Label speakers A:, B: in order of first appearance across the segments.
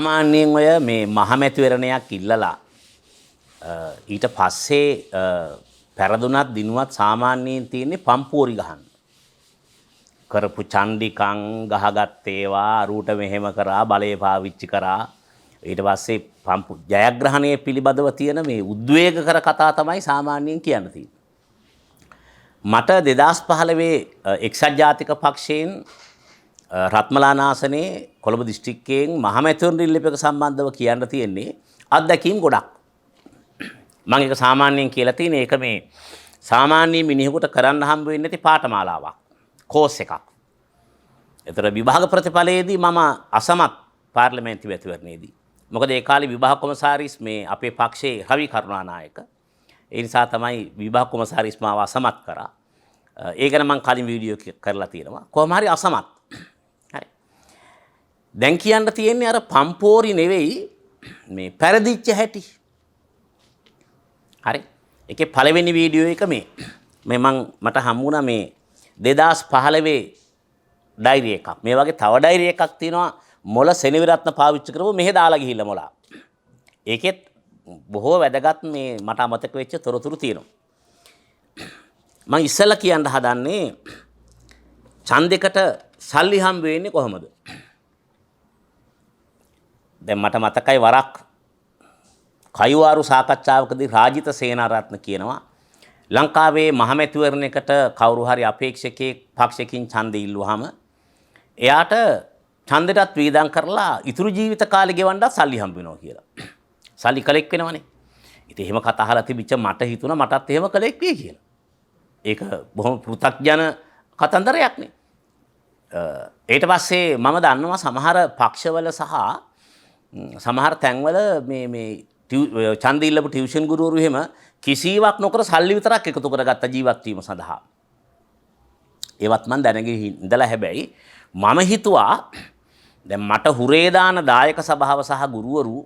A: සාමාන්‍යයෙන් ඔය මේ මහමැතිවරණයක් ඉල්ලලා ඊට පස්සේ පෙරදුනත් දිනුවත් සාමාන්‍යයෙන් තියෙන්නේ පම්පෝරි ගහන්න. කරපු චණ්ඩිකං ගහගත් ඒවා අරුට මෙහෙම කරා බලය පාවිච්චි කරා ඊට පස්සේ ජයග්‍රහණයේ පිළිබඳව තියෙන මේ උද්වේගකර කතා තමයි සාමාන්‍යයෙන් කියන්න තියෙන්නේ. මට 2015 එක්සත් ජාතික පක්ෂයෙන් රත්මලානාසනේ කොළඹ දිස්ත්‍රික්කයෙන් මහමැතිවරණ ඉල්ලීමක සම්බන්ධව කියන්න තියෙන්නේ අත්දැකීම් ගොඩක්. මම ඒක සාමාන්‍යයෙන් කියලා තියෙන ඒක මේ සාමාන්‍ය මිනිහෙකුට කරන්න හම්බ වෙන්නේ නැති පාඨමාලාවක්. කෝස් එකක්. ඒතර විභාග ප්‍රතිඵලයේදී මම අසමත් පාර්ලිමේන්තු මැතිවරණයේදී. මොකද ඒ කාලේ විභාග කොමසාරිස් මේ අපේ පක්ෂයේ රවි කරුණානායක. ඒ නිසා තමයි විභාග කොමසාරිස් මාව අසමත් කරා. ඒ ගැන මම කලින් වීඩියෝ කරලා තියෙනවා. කොහොම හරි අසමත්. හරි. දැන් කියන්න තියෙන්නේ අර පම්පෝරි නෙවෙයි මේ පෙරදිච්ච හැටි. හරි. ඒකේ පළවෙනි වීඩියෝ එක මේ මට හම්බුණා මේ 2015 ඩයරි එකක්. මේ වගේ තව ඩයරි එකක් තියෙනවා මොළ සෙනවිරත්න පාවිච්චි කරපුව මෙහෙ දාලා ගිහිල්ලා මොලා. ඒකෙත් බොහෝ වැදගත් මේ මට අමතක වෙච්ච තොරතුරු තියෙනවා. මම ඉස්සෙල්ලා කියන්න හදන්නේ ඡන්දයකට සල්ලි හම්බ වෙන්නේ කොහොමද? දැන් මට මතකයි වරක් කයිවාරු සාකච්ඡාවකදී රාජිත සේනාරත්න කියනවා ලංකාවේ මහමැතිවරණයකට කවුරු හරි අපේක්ෂකෙක් පක්ෂකින් ඡන්දෙ ඉල්ලුවාම එයාට ඡන්දෙටත් වීදම් කරලා ඉතුරු ජීවිත කාලේ ගෙවන්නත් සල්ලි හම්බ වෙනවා කියලා. සල්ලි කලෙක් වෙනවනේ. ඉතින් එහෙම කතා අහලා තිබිච්ච මට හිතුණා මටත් එහෙම කලෙක් වෙයි කියලා. ඒක බොහොම පෘථග්ජන කතන්දරයක් නේ. ඊට පස්සේ මම දන්නවා සමහර පක්ෂවල සහ සමහර තැන්වල මේ ඡන්ද ඉල්ලපු ටියුෂන් ගුරුවරු එහෙම කිසිවක් නොකර සල්ලි විතරක් එකතු කරගත්ත ජීවත් වීම සඳහා. ඒවත් මම දැනගෙන ඉඳලා හැබැයි මම හිතුවා දැන් මට හුරේ දාන දායක සභාව සහ ගුරුවරු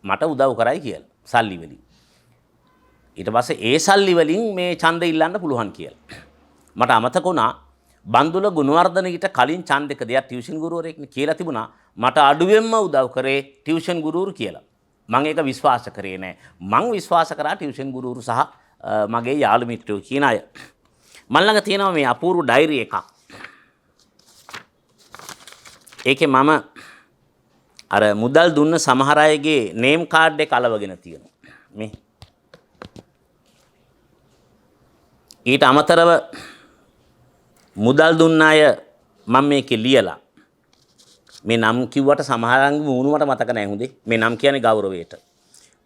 A: මට උදව් කරයි කියලා සල්ලි වලින්. ඊට පස්සේ ඒ සල්ලි වලින් මේ ඡන්ද ඉල්ලන්න පුළුවන් කියලා. මට අමතක වුණා බන්දුල ගුණවර්ධන ඊට කලින් ඡන්දකදී ටියුෂන් ගුරුවරයෙක් කියලා තිබුණා මට අඩුවෙන්ම උදව් කරේ ටියුෂන් ගුරුවරු කියලා. මම ඒක විශ්වාස කරේ නෑ. මම විශ්වාස කරා ටියුෂන් ගුරුවරු සහ මගේ යාළු මිත්‍රයෝ කියන අය. මම ළඟ තියෙනවා මේ අපූර්ව ඩයරි එකක්. ඒකේ මම අර මුදල් දුන්න සමහර අයගේ නේම් කාඩ් එක අලවගෙන තියෙනවා. මේ ඊට අමතරව මුදල් දුන්න අය මම මේකේ ලියලා මේ නම් කිව්වට සමහරන්ගේ මූණු මට මතක නැහැ හුදේ. මේ නම් කියන්නේ ගෞරවයට.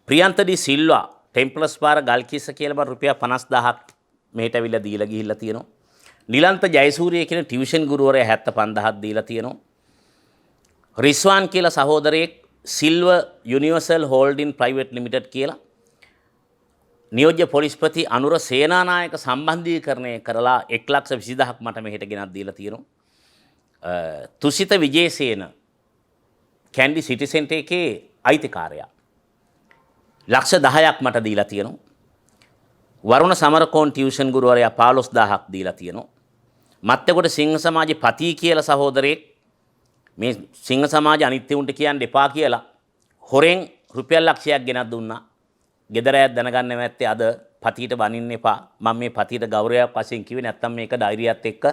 A: ප්‍රියන්ත ඩි සිල්වා ටෙම්පලස් පාර ගල්කිස්ස කියලා බර රුපියල් 50000ක් මෙහෙට අවිලා දීලා ගිහිල්ලා තියෙනවා. නිලන්ත ජයසූරිය කියන ටියුෂන් ගුරුවරයා 75000ක් දීලා තියෙනවා. රිස්වාන් කියලා සහෝදරයෙක් silver universal holding private limited කියලා නියෝජ්‍ය පොලිස්පති අනුර සේනානායක සම්බන්ධීකරණය කරලා 1,20,000ක් මට මෙහෙට ගෙනත් දීලා තියෙනවා. තුසිත විජේසේන කැන්ඩි සිටි සෙන්ටර් එකේ අයිතිකාරයා 10,00,000ක් මට දීලා තියෙනවා. වරුණ සමරකෝන් ටියුෂන් ගුරුවරයා 15,000ක් දීලා තියෙනවා. මත්තේකොට සිංහ සමාජයේ පති කියලා සහෝදරයෙක් මේ සිංහ සමාජ අනිත්‍ය උන්ට කියන්න එපා කියලා හොරෙන් රුපියල් ලක්ෂයක් ගෙනත් දුන්නා. ගෙදර අය දැනගන්න නැත්තේ අද පතියට බනින්න එපා. මම මේ පතියට ගෞරවයක් වශයෙන් කිව්වේ නැත්තම් මේක ඩයරියත් එක්ක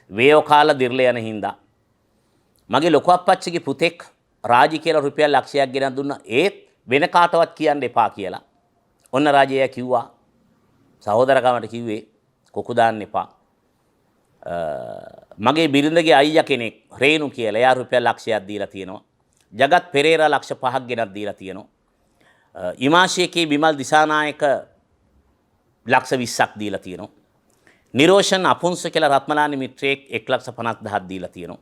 A: වේයෝ කාලා දිර්ලා යන හින්දා. මගේ ලොකු අප්පච්චිගේ පුතෙක් රාජි කියලා රුපියල් ලක්ෂයක් ගෙනත් දුන්නා. ඒත් වෙන කාටවත් කියන්න එපා කියලා. ඔන්න රාජියා කිව්වා සහෝදරකමට කිව්වේ කොකු දාන්න එපා. මගේ බිරිඳගේ අයියා කෙනෙක් රේණු කියලා එයා රුපියල් ලක්ෂයක් දීලා තියෙනවා. ජගත් පෙරේරා ලක්ෂ 5ක් ගෙනත් දීලා තියෙනවා. ඉමාශයකේ විමල් දිසානායක ලක්ෂ 20ක් දීලා තියෙනවා. නිරෝෂන් අපුන්ස කියලා රත්මලානි මිත්‍රයෙක් 1,50,000ක් දීලා තියෙනවා.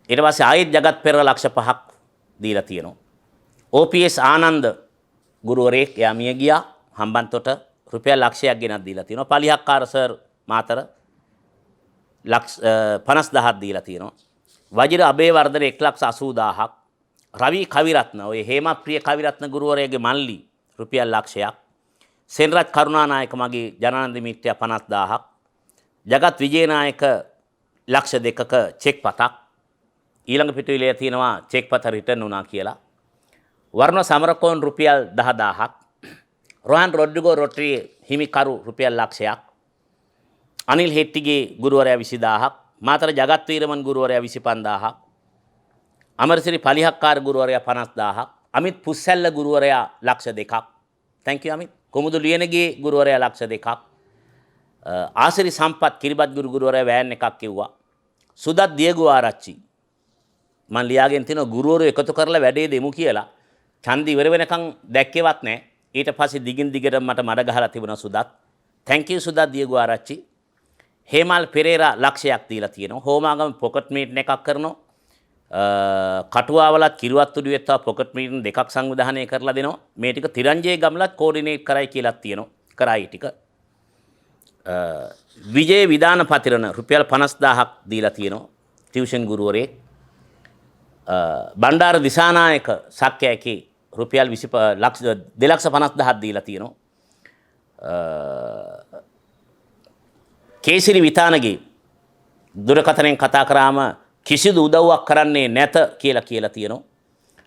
A: ඊට පස්සේ ආයෙත් ජගත් පෙරේරා ලක්ෂ 5ක් දීලා තියෙනවා. OPS ආනන්ද ගුරුවරයෙක් එයා මිය ගියා හම්බන්තොට රුපියල් ලක්ෂයක් ගෙනත් දීලා තියෙනවා. පලිහක්කාර සර් මාතර ලක්ෂ 50,000ක් දීලා තියෙනවා. වජිර අබේවර්ධන 1,80,000ක්. රවි කවිරත්න ඔය හේමප්‍රිය කවිරත්න ගුරුවරයාගේ මල්ලි රුපියල් ලක්ෂයක්. සෙන්රත් කරුණානායක මගේ ජනානන්ද මිත්‍යා 50,000ක්. ජගත් විජේනායක ලක්ෂ 2ක චෙක් පතක්. ඊළඟ පිටුවිලේ තියෙනවා චෙක් පත රිටර්න් වුණා කියලා. වර්ණ සමරකෝන් රුපියල් 10000ක්. රොහන් රොඩ්රිගෝ රොට්රියේ හිමිකරු රුපියල් ලක්ෂයක්. අනිල් හෙට්ටිගේ ගුරුවරයා 20000ක්. මාතර ජගත් වීරමන් ගුරුවරයා 25000ක්. අමරසිරි පලිහක්කාර ගුරුවරයා 50000ක්. අමිත් පුස්සැල්ල ගුරුවරයා ලක්ෂ 2ක්. thank you Amit. කොමුදු ලියනගේ ගුරුවරයා ලක්ෂ 2ක්. ආසිරි සම්පත් කිරිබත් ගුරුවරයා වෑන් එකක් කිව්වා. සුදත් දියගු ආරච්චි මම ලියාගෙන තිනවා ගුරුවරු එකතු කරලා වැඩේ දෙමු කියලා. ඡන්ද ඉවර වෙනකන් දැක්කේවත් නැහැ. ඊට පස්සේ දිගින් දිගට මට මඩ ගහලා තිබුණා සුදත්. thank you සුදත් දියගු ආරච්චි. හේමල් පෙරේරා ලක්ෂයක් දීලා තියෙනවා. හෝමාගම පොකට් මීට් එකක් කරනවා. කටුවාවලත් කිරුවත්තුඩු වෙත්තා පොකට් මීට් දෙකක් සංවිධානය කරලා දෙනවා. මේ ටික තිරංජයේ ගම්ලත් කෝඩිනේට් කරයි කියලා තියෙනවා. කරයි ටික. විජේ විදාන පතිරණ රුපියල් 50000ක් දීලා තියෙනවා. ටියුෂන් ගුරුවරයෙක්. බණ්ඩාර දිසානායක සක්කයකේ රුපියල් 2,50,000ක් දීලා තියෙනවා. කේසිරි විතානගේ දුරකථනයෙන් කතා කරාම කිසිදු උදව්වක් කරන්නේ නැත කියලා තියෙනවා.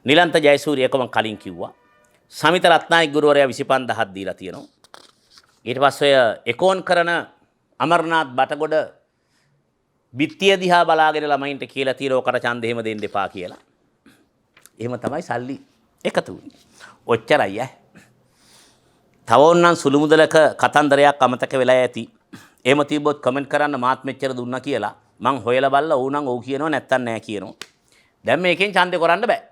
A: නිලන්ත ජයසූරිය එකම කලින් කිව්වා. සමිත රත්නායක ගුරුවරයා 25000ක් දීලා තියෙනවා. ඊට පස්සේ එකෝන් කරන අමරනාත් බටගොඩ බිත්තිය දිහා බලාගෙන ළමයින්ට කියලා තියෙනවා ඔකට ඡන්ද එහෙම දෙන්න එපා කියලා. එහෙම තමයි සල්ලි එකතු වෙන්නේ. ඔච්චරයි ඈ. තව ඕනනම් සුළු මුදලක කතන්දරයක් අමතක වෙලා ඇති. එහෙම තිබ්බොත් කමෙන්ට් කරන්න මාත් මෙච්චර දුන්නා කියලා. මං හොයලා බලලා ඕනනම් ඔව් කියනවා නැත්තම් නෑ කියනවා. දැන් මේකෙන් ඡන්දේ කරන්න බෑ.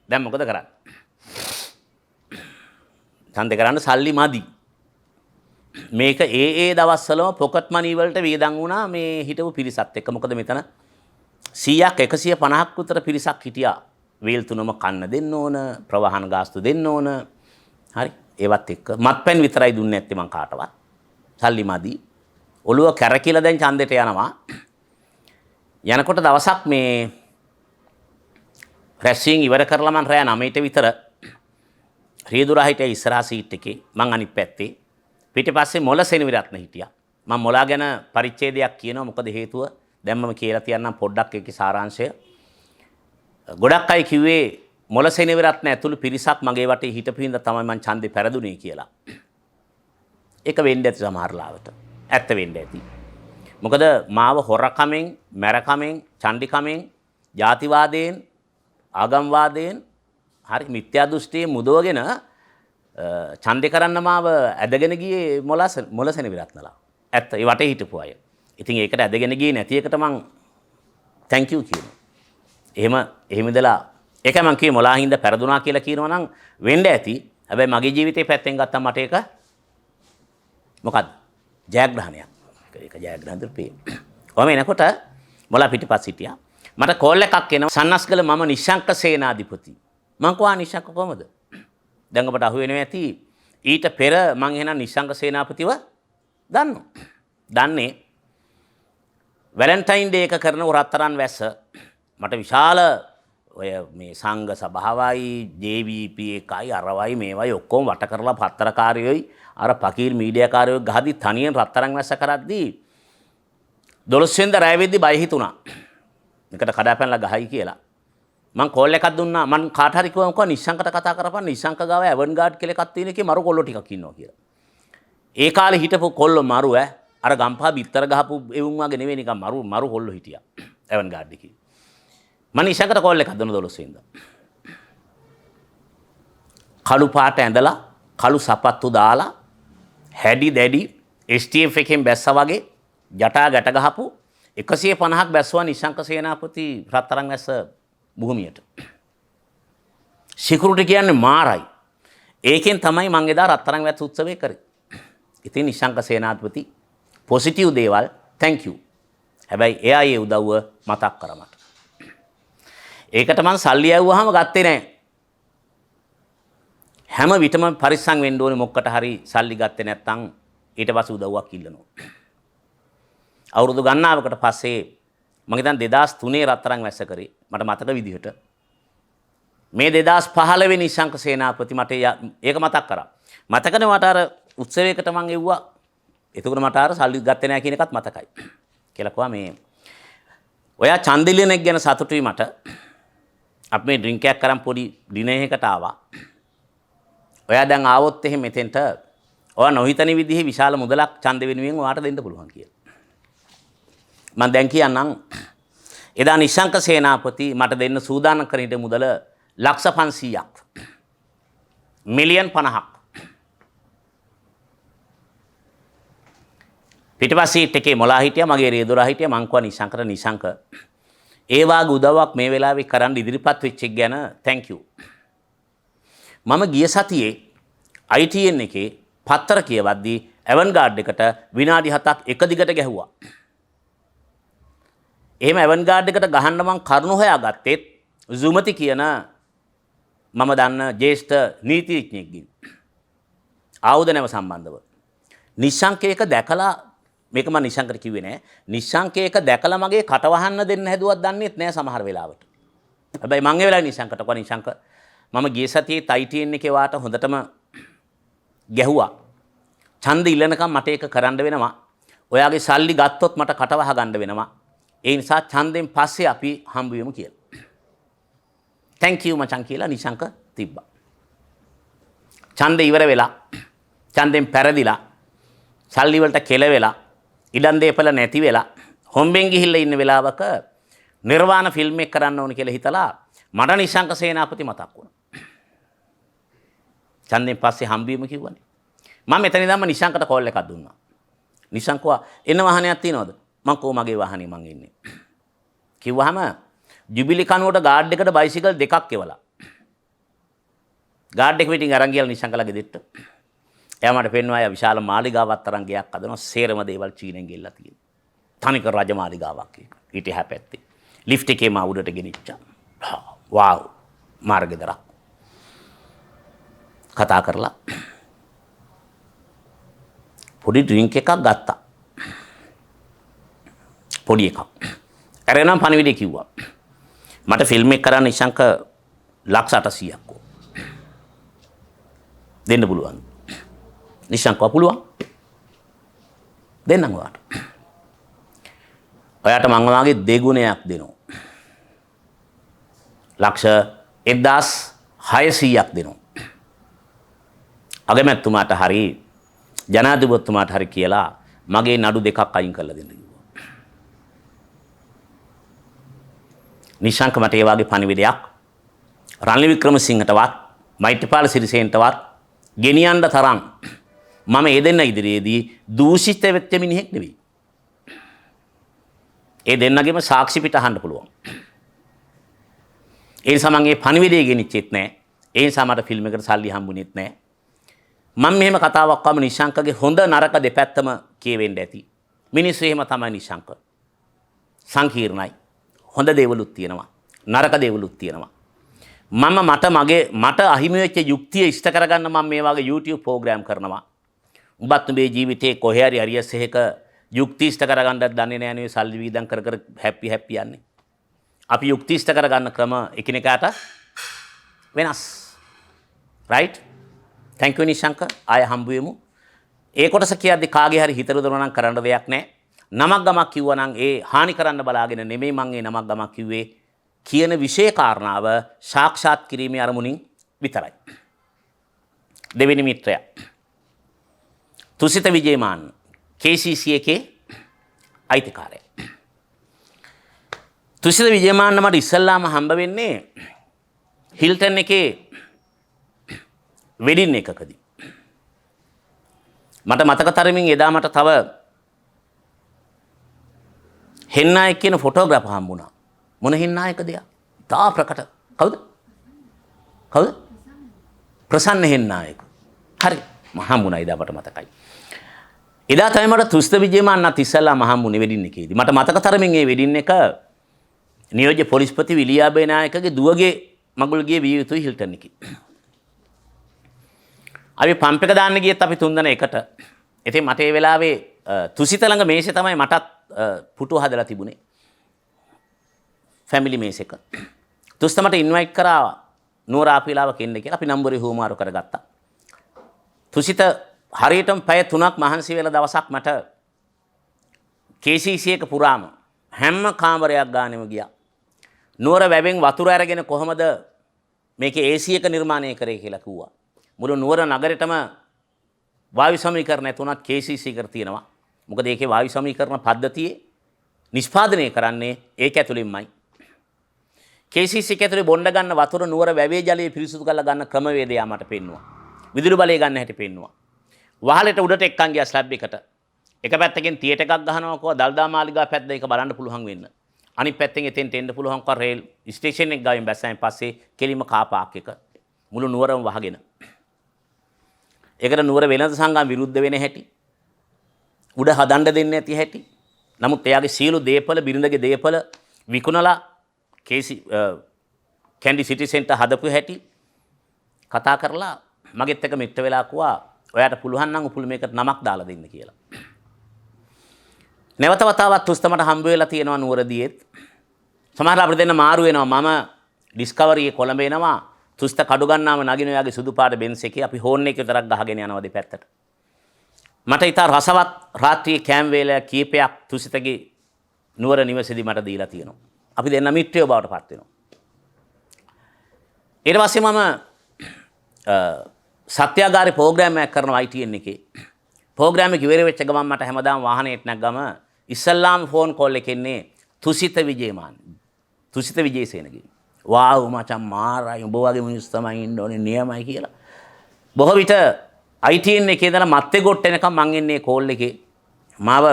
A: දැන් මොකද කරන්නේ? ඡන්දේ කරන්න සල්ලි මදි. මේක ඒ දවස්වලම පොකට් මනි වලට වේදන් වුණා මේ හිටපු පිරිසත් එක්ක. මොකද මෙතන 100ක් 150ක් විතර පිරිසක් හිටියා. වේල් තුනම කන්න දෙන්න ඕන, ප්‍රවාහන ගාස්තු දෙන්න ඕන. හරි. ඒවත් එක්ක මත්පැන් විතරයි දුන්නේ නැත්තේ මං කාටවත්. සල්ලි මදි. ඔළුව කැරකිලා දැන් ඡන්දෙට යනවා. යනකොට දවසක් මේ රැස්සිං ඉවර කරලා මං රෑ 9ට විතර රියදුරා හිටිය ඉස්සරහා සීට් එකේ මං අනිත් පැත්තේ පිටිපස්සේ මොළ සෙනවිරත්න හිටියා. මම මොළා ගැන පරිච්ඡේදයක් කියනවා මොකද හේතුව දැන් මම කියලා තියන්නම් පොඩ්ඩක් ඒකේ සාරාංශය. ගොඩක් අය කිව්වේ මොළ සෙනවිරත්න ඇතුළු පිරිසක් මගේ වටේ හිටපු හින්දා තමයි මං ඡන්දේ පෙරදුනේ කියලා. ඒක වෙන්න ඇති සමහර ලාවට. ඇත්ත වෙන්න ඇති. මොකද මාව හොරකමෙන්, මැරකමෙන්, චණ්ඩිකමෙන්, ජාතිවාදයෙන්, ආගම්වාදයෙන් හරි මිත්‍යා දෘෂ්ටියෙන් මුදවගෙන ඡන්දේ කරන්න මාව ඇදගෙන ගියේ මොළ සෙනවිරත්නලා. ඇත්ත ඒ වටේ හිටපු අය. ඉතින් ඒකට ඇදගෙන ගියේ නැති එකට මං thank you කියනවා. එහෙම ඉඳලා ඒකයි මං කිව්වේ මොළා හින්දා පෙරදුනා කියලා කියනවා නම් වෙන්න ඇති. හැබැයි මගේ ජීවිතේ පැත්තෙන් ගත්තම මට ඒක මොකද්ද? ජයග්‍රහණයක්. ඒක ජයග්‍රහණ දුර්පේ. ඔහම එනකොට මොළා පිටිපස්ස හිටියා. මට කෝල් එකක් එනවා. සන්නස්ගල මම නිශ්ශංක සේනාධිපති. මං කෝවා නිශ්ශංක කොහමද? දැන් ඔබට අහු වෙනවා ඇති ඊට පෙර මං එහෙනම් නිශ්ශංක සේනාපතිව දන්නවා. දන්නේ වැලන්ටයින් ඩේ එක කරන රත්තරන් වැස්ස මට විශාල ඔය මේ සංඝ සභාවයි JVP එකයි අරවයි මේවයි ඔක්කොම වට කරලා පත්තරකාරයෝයි අර පකීර් මීඩියා කාරයෝ ගහදි තනියෙන් රත්තරන් වැස්ස කරද්දී 12 වෙනිදා රැය වෙද්දි බය හිතුණා. මේකට කඩාපැනලා ගහයි කියලා. මං කෝල් එකක් දුන්නා. මං කාට හරි කිව්වා නිශ්ශංකට කතා කරපන්. නිශ්ශංක ගාව ඇවන්ගාඩ් කියලා එකක් තියෙන එකේ මරු කොල්ලෝ ටිකක් ඉන්නවා කියලා. ඒ කාලේ හිටපු කොල්ලෝ මරු අර ගම්පහ බිත්තර ගහපු එවුන් වගේ නෙවෙයි නිකන් මරු කොල්ලෝ හිටියා. ඇවන්ගාඩ් එකේ. මං නිශ්ශංකට කෝල් එකක් දුන්නා 12 වෙනිදා. කළු පාට ඇඳලා කළු සපත්තු දාලා හැඩි දැඩි STF එකෙන් බැස්සා වගේ ජටා ගැට ගහපු 150ක් බැස්සුවා නිශ්ශංක සේනාපති රත්තරන් වැස්ස භූමියට. සිකියුරිටි කියන්නේ මාරයි. ඒකෙන් තමයි මං එදා රත්තරන් වැස්ස උත්සවය කරේ. ඉතින් නිශ්ශංක සේනාපති පොසිටිව් දේවල් thank you. හැබැයි එයා ඒ උදව්ව මතක් කරා මට. ඒකට මං සල්ලි ඇව්වහම ගත්තේ නැහැ. හැම විටම පරිස්සම් වෙන්න ඕනේ මොකකට හරි සල්ලි ගත්තේ නැත්නම් ඊට පස්සේ උදව්වක් ඉල්ලනවා. අවුරුදු ගණනාවකට පස්සේ මම හිතන්නේ 2003 රත්තරන් වැස්ස කරේ මට මතක විදිහට. මේ 2015 වෙනි නිශ්ශංක සේනාපති මට ඒක මතක් කරා. මතකනේ මට අර උත්සවයකට මං එව්වා. එතකොට මට අර සල්ලි ගත්තේ නැහැ කියන එකත් මතකයි. කියලා කිව්වා මේ ඔයා ඡන්දිලිනෙක් ගැන සතුටුයි මට. අපි මේ ඩ්‍රින්ක් එකක් කරන් පොඩි ඩිනර් එකකට ආවා. ඔයා දැන් ආවොත් එහෙම මෙතෙන්ට ඔයා නොහිතන විදිහේ විශාල මුදලක් ඡන්ද වෙනුවෙන් ඔයාට දෙන්න පුළුවන් කියලා. මම දැන් කියන්නම් එදා නිශංක සේනාපති මට දෙන්න සූදානම් කරන හිට මුදල ලක්ෂ 500ක්. මිලියන් 50ක්. පිටිපස්සේ සීට් එකේ මොලා හිටියා මගේ රේදොලා හිටියා මං කිව්වා නිශංකට නිශංක ඒ වාගේ උදව්වක් මේ වෙලාවේ කරන්න ඉදිරිපත් වෙච්ච එක ගැන thank you. මම ගිය සතියේ ITN එකේ පත්තර කියවද්දී ඇවන්ගාඩ් එකට විනාඩි 7ක් එක දිගට ගැහුවා. එහෙම ඇවන්ගාඩ් එකට ගහන්න මං කරුණු හොයාගත්තෙත් සුමති කියන මම දන්න ජ්‍යෙෂ්ඨ නීතිඥයෙක්ගෙන් ආයුධ නැව සම්බන්ධව. නිශංකයක දැකලා මේක මම නිශංකට කිව්වේ නෑ. නිශංකයක දැකලා මගේ කට වහන්න දෙන්න හැදුවත් දන්නේත් නෑ සමහර වෙලාවට. හැබැයි මං ඒ වෙලාවේ නිශංකට කිව්වා නිශංක මම ගිය සතියේ ITN එකේ වාට හොඳටම ගැහුවා. ඡන්ද ඉල්ලනකම් මට ඒක කරන්න වෙනවා. ඔයාගේ සල්ලි ගත්තොත් මට කට වහ ගන්න වෙනවා. ඒ නිසා ඡන්දෙන් පස්සේ අපි හම්බ වෙමු කියලා. thank you මචං කියලා නිශංක තිබ්බා. ඡන්ද ඉවර වෙලා ඡන්දෙන් පෙරදිලා සල්ලි වලට කෙලවෙලා ඉඩම් දේපල නැති වෙලා හොම්බෙන් ගිහිල්ලා ඉන්න වෙලාවක නිර්වාණ ෆිල්ම් එක කරන්න ඕන කියලා හිතලා මට නිශංක සේනාපති මතක් වුණා. ඡන්දෙන් පස්සේ හම්බවීම කිව්වනේ. මම මෙතන ඉඳන්ම නිශංකට කෝල් එකක් දුන්නා. නිශංකවා එන්න වාහනයක් තියනවද? මං කෝ මගේ වාහනේ මං ඉන්නේ. කිව්වහම ජුබිලි කනුවට ගාඩ් එකට බයිසිකල් දෙකක් එවලා. ගාඩ් එක පිටින් අරන් ගියලා නිශංකලගේ දෙට්ට. එයා මට පෙන්වුවා විශාල මාලිගාවක් තරම් ගයක් හදනවා සේරම දේවල් චීනෙන් ගෙල්ලා තියෙනවා. තනිකර රජ මාලිගාවක් ඒක. ඊට එහා පැත්තේ. ලිෆ්ට් එකේ මා උඩට ගෙනිච්චා. වාව් මාර්ගදරක්. කතා කරලා පොඩි ඩ්‍රින්ක් එකක් ගත්තා. පොඩි එකක්. අරගෙන පණිවිඩය කිව්වා. මට ෆිල්ම් එක කරන්න නිශංක ලක්ෂ 800ක් ඕන. දෙන්න පුළුවන්. නිශංකව පුළුවන්. දෙන්නම් ඔයාට. ඔයාට මං වාගේ දෙගුණයක් දෙනවා. ලක්ෂ 1600ක් දෙනවා. අගමැතිතුමාට හරි ජනාධිපතිතුමාට හරි කියලා මගේ නඩු දෙකක් අයින් කරලා දෙන්න කිව්වා. නිශංක මට ඒ වගේ පණිවිඩයක් රනිල් වික්‍රමසිංහටවත් මෛත්‍රීපාල සිරිසේනටවත් ගෙනියන්න තරම් මම ඒ දෙන්න ඉදිරියේදී දූෂිත වෙච්ච මිනිහෙක් නෙවෙයි. ඒ දෙන්නගෙම සාක්ෂි පිට අහන්න පුළුවන්. ඒ නිසා මම මේ පණිවිඩය ගෙනිච්චෙත් නැහැ. ඒ නිසා මට ෆිල්ම් එකට සල්ලි හම්බුනේත් නැහැ. මම මෙහෙම කතාවක් වම නිශංකගේ හොඳ නරක දෙපැත්තම කියවෙන්න ඇති. මිනිස්සු එහෙම තමයි නිශංක. සංකීර්ණයි. හොඳ දේවලුත් තියෙනවා. නරක දේවලුත් තියෙනවා. මට අහිමි වෙච්ච යුක්තිය ඉෂ්ට කරගන්න මම මේ වගේ YouTube ප්‍රෝග්‍රෑම් කරනවා. උඹත් මේ ජීවිතේ කොහේ හරි අරියස් එකක යුක්ති ඉෂ්ට කරගන්නත් දන්නේ නැහැ නේ සල්ලි වීදම් කර හැපි යන්නේ. අපි යුක්ති ඉෂ්ට කරගන්න ක්‍රම එකිනෙකාට වෙනස්. right? thank you නිශංක ආය හම්බ වෙමු. ඒ කොටස කියද්දි කාගේ හරි හිතර දොන නම් කරන්න දෙයක් නැහැ. නමක් ගමක් කිව්වා නම් ඒ හානි කරන්න බලාගෙන නෙමෙයි මම ඒ නමක් ගමක් කිව්වේ. කියන විශේෂ කාරණාව සාක්ෂාත් කිරීමේ අරමුණින් විතරයි. දෙවෙනි මිත්‍රයා තුසිත විජේමාන් KCC එකේ අයිතිකාරයා. තුසිත විජේමාන් මට ඉස්සල්ලාම හම්බ වෙන්නේ හිල්ටන් එකේ වෙඩින් එකකදී. මට මතක තරමින් එදා මට තව හෙන්නායක කියන ෆොටෝග්‍රැෆර් හම්බුණා. මොන හෙන්නායකද යා? තා ප්‍රකට. කවුද? ප්‍රසන්න හෙන්නායක. හරි. හම්බුණා එදා මට මතකයි. එදා තමයි මට තුස්ත විජේමාන් අත් ඉස්සල්ලාම හම්බුනේ වෙඩින් එකේදී. මට මතක තරමින් මේ වෙඩින් එක නියෝජ්‍ය පොලිස්පති විලියාබේ නායකගේ දුවගේ මගුල් ගියේ විය යුතුයි හිල්ටන් එකේ. අපි පම්ප් එක දාන්න ගියත් අපි තුන් දෙනා එකට. ඉතින් මට ඒ වෙලාවේ තුසිත ළඟ මේසේ තමයි මටත් පුටු හදලා තිබුණේ. ෆැමිලි මේස් එක. තුස්ත මට ඉන්වයිට් කරා නුවර ආපිලාවක එන්න කියලා අපි නම්බරේ හුවමාරු කරගත්තා. තුසිත හරියටම පැය 3ක් මහන්සි වෙලා දවසක් මට KCC එක පුරාම හැම කාමරයක් ගානෙම ගියා. නුවර වැවෙන් වතුර අරගෙන කොහොමද මේකේ AC එක නිර්මාණය කරේ කියලා කිව්වා. මුළු නුවර නගරෙටම වායු සමීකරණ නැතුණත් KCC කර තියෙනවා. මොකද ඒකේ වායු සමීකරණ පද්ධතියේ නිෂ්පාදනය කරන්නේ ඒක ඇතුළින්මයි. KCC එක ඇතුලේ බොණ්ඩ ගන්න වතුර නුවර වැවේ ජලයේ පිරිසුදු කරලා ගන්න ක්‍රමවේදය මට පෙන්නුවා. විදුලි බලය ගන්න හැටි පෙන්නුවා. වහලෙට උඩට එක්කන් ගියා ස්ලැබ් එකට. එක පැත්තකින් තියටර් එකක් ගහනවා කෝ දල්දා මාලිගා පැත්ත ඒක බලන්න පුළුවන් වෙන්න. අනිත් පැත්තෙන් එතෙන්ට එන්න පුළුවන් කෝ රේල් ස්ටේෂන් එක ගාවින් බැස්සෙන් පස්සේ කෙලිම කාර් පාක් එක මුළු නුවරම වහගෙන. ඒකට නුවර වෙළඳ සංගම් විරුද්ධ වෙන හැටි. උඩ හදන්න දෙන්නේ නැති හැටි. නමුත් එයාගේ සියලු දේපල බිරිඳගේ දේපල විකුණලා කැන්ඩි සිටි සෙන්ටර් හදපු හැටි කතා කරලා මගෙත් එක මිත්‍ර වෙලා කිව්වා ඔයාට පුළුවන් නම් උපුල් මේකට නමක් දාලා දෙන්න කියලා. නැවත වතාවක් තුස්තමට හම්බ වෙලා තියෙනවා නුවරදීත්. සමහරවිට අපිට දෙන්න මාරු වෙනවා. මම ඩිස්කවරි කොළඹ එනවා. තුස්ත කඩු ගන්නාම නගින ඔයාගේ සුදු පාට බෙන්ස් එකේ අපි හෝන් එක විතරක් ගහගෙන යනවා දෙපැත්තට. මට ඊට රසවත් රාත්‍රියේ කෑම් වේල කීපයක් තුසිතගේ නුවර නිවසේදී මට දීලා තියෙනවා. අපි දෙන්න මිත්‍රයෝ බවට පත් වෙනවා. ඊට පස්සේ මම සත්‍යාගාරේ ප්‍රෝග්‍රෑම් එකක් කරනවා ITN එකේ. ප්‍රෝග්‍රෑම් එක ඉවර වෙච්ච ගමන් මට හැමදාම වාහනේට නැග්ගම ඉස්සල්ලාම ෆෝන් කෝල් එකේ ඉන්නේ තුසිත විජේමාන. තුසිත විජේසේනගේ. වාව් මචං මාරයි උඹ වගේ මිනිස්සු තමයි ඉන්න ඕනේ නියමයි කියලා. බොහෝ විට ITN එකේ ඉඳලා මත්තේ ගොට් එනකම් මං එන්නේ කෝල් එකේ මාව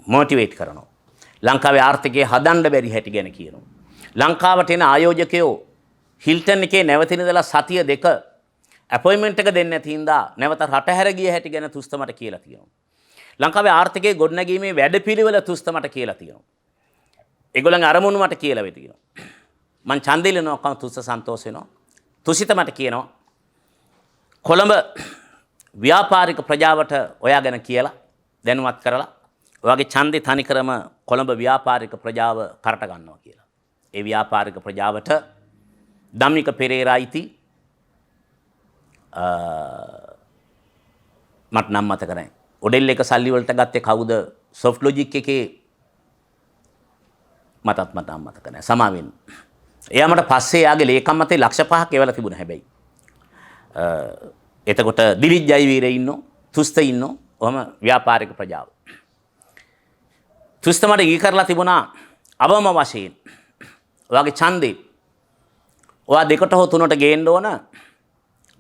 A: මොටිවේට් කරනවා. ලංකාවේ ආර්ථිකය හදන්න බැරි හැටි ගැන කියනවා. ලංකාවට එන ආයෝජකයෝ හිල්ටන් එකේ නැවතින ඉඳලා සතිය දෙක අපොයින්ට්මන්ට් එක දෙන්නේ නැති හින්දා නැවත රට හැර ගිය හැටි ගැන තුස්ත මට කියලා තියෙනවා. ලංකාවේ ආර්ථිකයේ ගොඩනැගීමේ වැඩපිළිවෙල තුස්ත මට කියලා තියෙනවා. ඒගොල්ලන්ගේ අරමුණු මට කියලා වෙ තියෙනවා. මං ඡන්දෙ ඉල්ලනවා කම තුස්ත සන්තෝෂ වෙනවා. තුසිත මට කියනවා කොළඹ ව්‍යාපාරික ප්‍රජාවට ඔයා ගැන කියලා දැනුවත් කරලා ඔයාගේ ඡන්දේ තනිකරම කොළඹ ව්‍යාපාරික ප්‍රජාව කරට ගන්නවා කියලා. ඒ ව්‍යාපාරික ප්‍රජාවට ධම්මික පෙරේරා ඉති මට නම් මතක නැහැ. ඔඩෙල් එක සල්ලි වලට ගත්තේ කවුද? සොෆ්ට් ලොජික් එකේ මට නම් මතක නැහැ. සමාවෙන්න. එයා මට පස්සේ යාගේ ලේකම් මතේ ලක්ෂ 5ක් එවලා තිබුණා හැබැයි. එතකොට දිලිත් ජයවීර ඉන්නෝ, තුස්ත ඉන්නෝ, ඔහම ව්‍යාපාරික ප්‍රජාව. තුස්ත මට ඊ කරලා තිබුණා අවම වශයෙන්. ඔයාගේ ඡන්දේ ඔයා දෙකට හෝ තුනට ගේන්න ඕන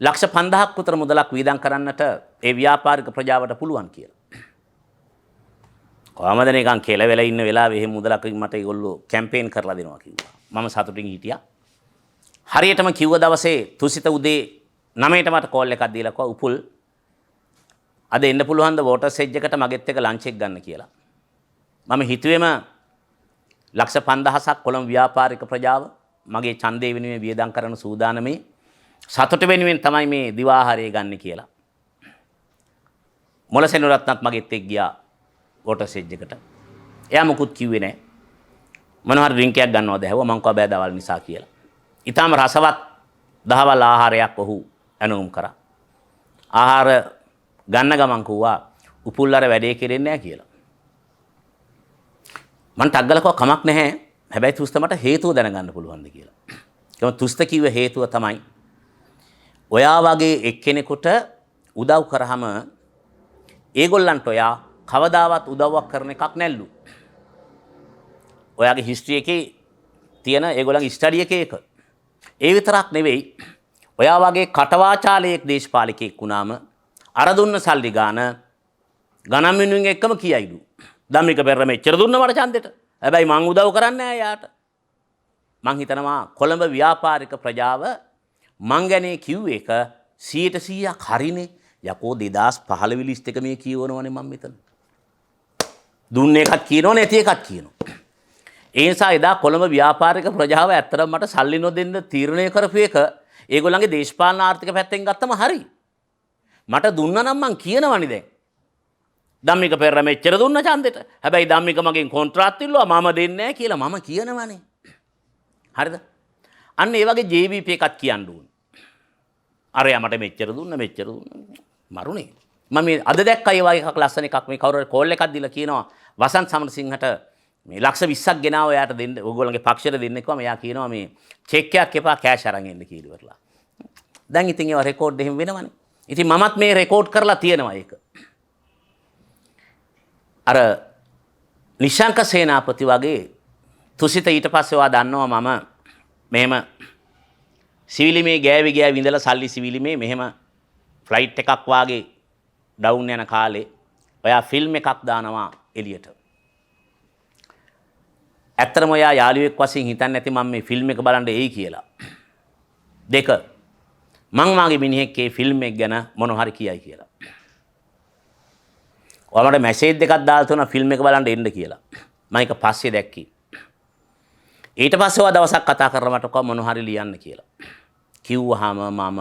A: ලක්ෂ 5000ක් විතර මුදලක් වීදම් කරන්නට ඒ ව්‍යාපාරික ප්‍රජාවට පුළුවන් කියලා. කොහමද නිකන් කියලා වෙලා ඉන්න වෙලාවෙ එහෙම මුදලක් මට ඒගොල්ලෝ කැම්පේන් කරලා දෙනවා කිව්වා. මම සතුටින් හිටියා. හරියටම කිව්ව දවසේ තුසිත උදේ 9ට මට කෝල් එකක් දීලා කිව්වා උපුල් අද එන්න පුළුවන්ද වෝටර් සෙජ් එකට මගෙත් එක්ක ලන්ච් එක ගන්න කියලා. මම හිතුවේම ලක්ෂ 5000ක් කොළඹ ව්‍යාපාරික ප්‍රජාව මගේ ඡන්දේ වෙනුවෙන් වියදම් කරන සූදානමේ සතුට වෙනුවෙන් තමයි මේ දිවාහාරය ගන්න කියලා. මොළසෙනුරත්නත් මගෙත් එක්ක ගියා වෝටර් සෙජ් එකට. එයා මොකුත් කිව්වේ නැහැ. මොනවා හරි ඩ්‍රින්ක් එකක් ගන්නවද හැවුවා මං කව බෑ දවල් නිසා කියලා. ඊටාම රසවත් දහවල් ආහාරයක් ඔහු ඇනුම් කරා. ආහාර ගන්න ගමන් කිව්වා උපුල්ලර වැඩේ කෙරෙන්නේ නැහැ කියලා. මං ටග්ගල කව කමක් නැහැ. හැබැයි තුස්ත මට හේතුව දැනගන්න පුළුවන්ද කියලා. ඒකම තුස්ත කිව්ව හේතුව තමයි ඔයා වගේ එක්කෙනෙකුට උදව් කරාම ඒගොල්ලන්ට ඔයා කවදාවත් උදව්වක් කරන එකක් නැල්ලු. ඔයාගේ හිස්ටරි එකේ තියෙන ඒගොල්ලන්ගේ ස්ටඩි එකේ එක. ඒ විතරක් නෙවෙයි ඔයා වගේ කටවාචාලයක් දේශපාලකයෙක් වුණාම අර දුන්න සල්ලි ගණන් වෙනුවෙන් එක්කම කියයිලු. ධම්මික පෙරේරා මෙච්චර දුන්න මට ඡන්දෙට. හැබැයි මං උදව් කරන්නේ නැහැ යාට. මං හිතනවා කොළඹ ව්‍යාපාරික ප්‍රජාව මං ගැනේ කිව්ව එක 100%ක් හරිනේ. යකෝ 2015 ලිස්ට් එක මේ කියවනවනේ මම මෙතන. දුන්න එකක් කියනෝ නැති එකක් කියනවා. ඒ නිසා එදා කොළඹ ව්‍යාපාරික ප්‍රජාව ඇත්තටම මට සල්ලි නොදෙන්න තීරණය කරපු එක ඒගොල්ලන්ගේ දේශපාලන ආර්ථික පැත්තෙන් ගත්තම හරි. මට දුන්නා නම් මං කියනවනේ දැන්. ධම්මික පෙරේරා මෙච්චර දුන්න ඡන්දෙට. හැබැයි ධම්මික මගෙන් කොන්ත්‍රාත් ඉල්ලුවා මම දෙන්නේ නැහැ කියලා මම කියනවනේ. හරිද? අන්න ඒ වගේ JVP එකක් කියන්න ඕන. අරයා මට මෙච්චර දුන්න මරුනේ. මම අද දැක්කා ඒ වගේ එකක් ලස්සන එකක් මේ කවුරු කෝල් එකක් දීලා කියනවා වසන්ත සමරසිංහට මේ ලක්ෂ 20ක් ගෙනාව එයාට දෙන්න ඕගොල්ලන්ගේ පක්ෂයට දෙන්න කිව්වම එයා කියනවා මේ චෙක් එකක් එපා කෑෂ් අරන් එන්න කියලා ඉවරලා. දැන් ඉතින් ඒවා රෙකෝඩ් එහෙම වෙනවනේ. ඉතින් මමත් මේ රෙකෝඩ් කරලා තියෙනවා ඒක. අර නිශාංක සේනාපති වගේ තුසිත ඊට පස්සේ වා දන්නවා මම මෙහෙම සිවිලිමේ ගෑවි ගෑවි ඉඳලා සල්ලි සිවිලිමේ මෙහෙම ෆ්ලයිට් එකක් වාගේ ඩවුන් යන කාලේ ඔයා ෆිල්ම් එකක් දානවා එළියට. ඇත්තටම ඔයා යාළුවෙක් වශයෙන් හිතන්නේ නැති මම මේ ෆිල්ම් එක බලන්න එයි කියලා. දෙක මං මාගේ මිනිහෙක් ඒ ෆිල්ම් එක ගැන මොන හරි කියයි කියලා. ඔයාලට මැසේජ් දෙකක් දාලා තුන ෆිල්ම් එක බලන්න එන්න කියලා. මම ඒක පස්සේ දැක්කේ. ඊට පස්සේ ඔයා දවසක් කතා කරලා මට කොහොම මොන හරි ලියන්න කියලා. කිව්වහම මම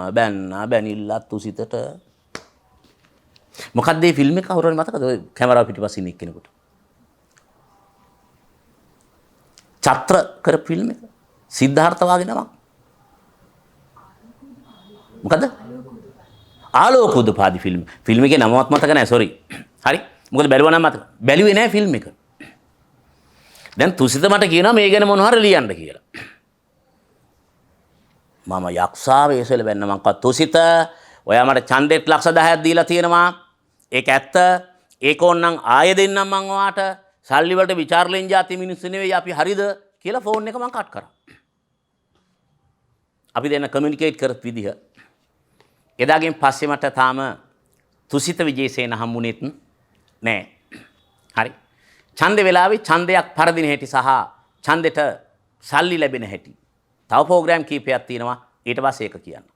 A: බැනිල්ලත් තුසිතට මොකක්ද මේ ෆිල්ම් එක කවුරුහරි මතකද ඔය කැමරාව පිටිපස්සේ ඉන්න එක්කෙනෙකුට චත්‍ර කර ෆිල්ම් එක සිද්ධාර්ථ වාගේ නමක් මොකද ආලෝක උදපාදි ෆිල්ම් එකේ නමවත් මතක නැහැ සෝරි හරි මොකද බැලුවා නම් මතක බැලුවේ නැහැ ෆිල්ම් එක දැන් තුසිත මට කියනවා මේ ගැන මොන හරි ලියන්න කියලා මම යක්ෂා වේසෙල වෙන්න මං කව තුසිත ඔයා මට ඡන්දෙත් ලක්ෂ 10ක් දීලා තියෙනවා ඒක ඇත්ත ඒක ඕනනම් ආයෙ දෙන්නම් මං ඔයාට සල්ලි වලට ਵਿਚාරලෙන් જાති මිනිස්සු නෙවෙයි අපි හරිද කියලා ෆෝන් එක මං කට් කරා අපි දෙන්න කමියුනිකේට් කරපු විදිහ එදාගෙන් පස්සේ මට තාම තුසිත විජේසේන හම්බුනේත් නෑ හරි ඡන්දේ වෙලාවේ ඡන්දයක් පරදින හැටි සහ ඡන්දෙට සල්ලි ලැබෙන හැටි තව ප්‍රෝග්‍රෑම් කීපයක් තියෙනවා ඊට පස්සේ ඒක කියන්න